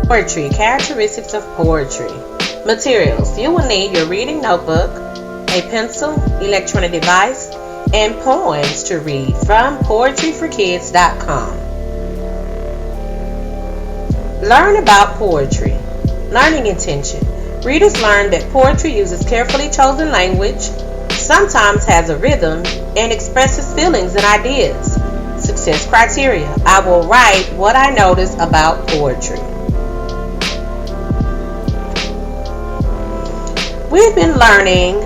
Poetry, characteristics of poetry. Materials. You will need your reading notebook, a pencil, electronic device, and poems to read from poetryforkids.com. Learn about poetry. Learning intention. Readers learn that poetry uses carefully chosen language, sometimes has a rhythm, and expresses feelings and ideas. Success criteria. I will write what I notice about poetry. We've been learning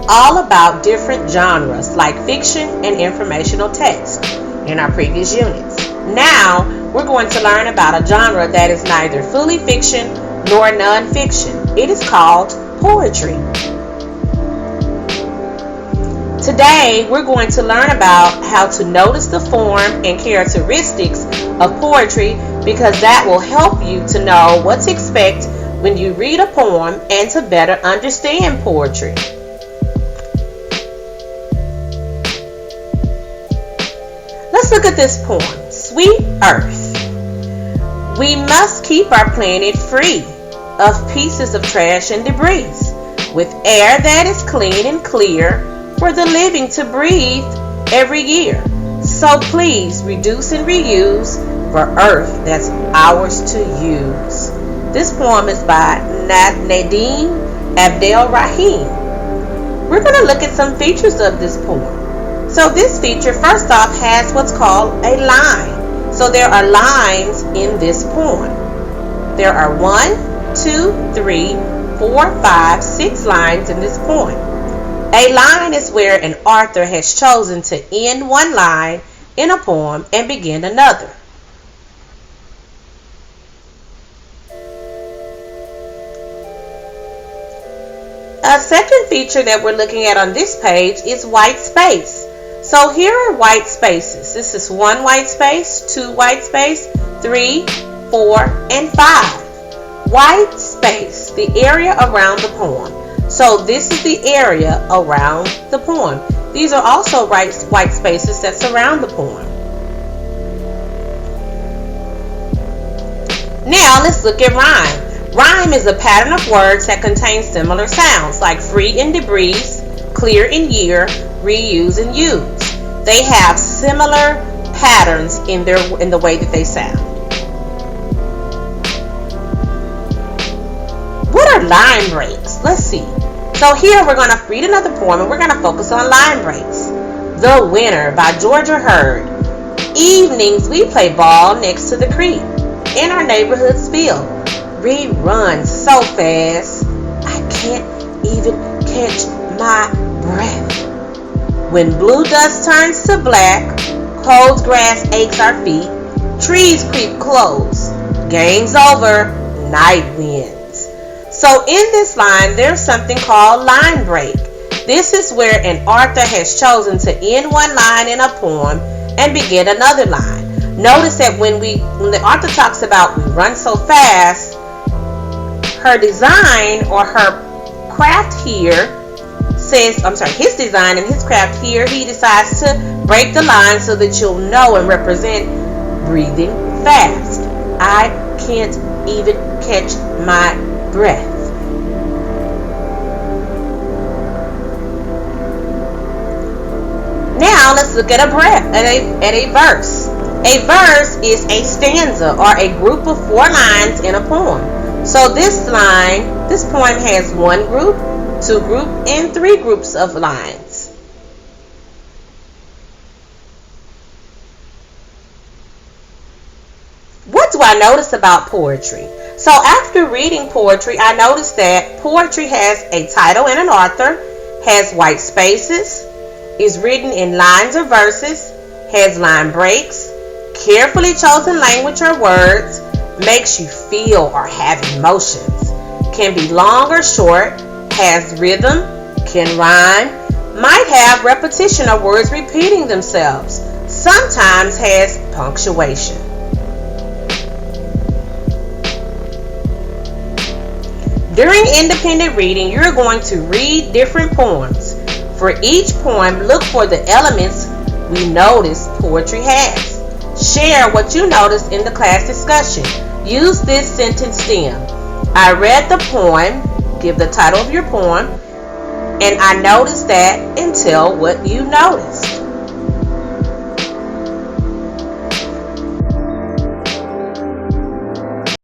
all about different genres like fiction and informational text in our previous units. Now, we're going to learn about a genre that is neither fully fiction nor non-fiction. It is called poetry. Today, we're going to learn about how to notice the form and characteristics of poetry because that will help you to know what to expect when you read a poem and to better understand poetry. Let's look at this poem, Sweet Earth. We must keep our planet free of pieces of trash and debris, with air that is clean and clear for the living to breathe every year. So please reduce and reuse for Earth that's ours to use. This poem is by Nadim Abdel-Rahim. We're going to look at some features of this poem. So this feature, first off, has what's called a line. So there are lines in this poem. There are 1, 2, 3, 4, 5, 6 lines in this poem. A line is where an author has chosen to end one line in a poem and begin another. A second feature that we're looking at on this page is white space. So here are white spaces. This is 1 white space, 2 white space, 3, 4, and 5. White space, the area around the poem. So this is the area around the poem. These are also white spaces that surround the poem. Now let's look at rhyme. Rhyme is a pattern of words that contain similar sounds like free and debris, clear and year, reuse and use. They have similar patterns in the way that they sound. What are line breaks? Let's see. So here we're going to read another poem and we're going to focus on line breaks. The Winner by Georgia Hurd. Evenings we play ball next to the creek in our neighborhood's field. We run so fast I can't even catch my breath. When blue dust turns to black, cold grass aches our feet, trees creep close, game's over, night wins. So in this line, there's something called line break. This is where an author has chosen to end one line in a poem and begin another line. Notice that when the author talks about we run so fast, her design or her craft here his design and his craft here, he decides to break the line so that you'll know and represent breathing fast. I can't even catch my breath. Now let's look at a verse. A verse is a stanza or a group of 4 lines in a poem. So this poem has 1 group, 2 group, and 3 groups of lines. What do I notice about poetry? So after reading poetry, I noticed that poetry has a title and an author, has white spaces, is written in lines or verses, has line breaks, carefully chosen language or words, makes you feel or have emotions, can be long or short, has rhythm, can rhyme, might have repetition of words repeating themselves, sometimes has punctuation. During independent reading, you're going to read different poems. For each poem, look for the elements we notice poetry has. Share what you noticed in the class discussion. Use this sentence stem. I read the poem. Give the title of your poem. And I noticed that and tell what you noticed.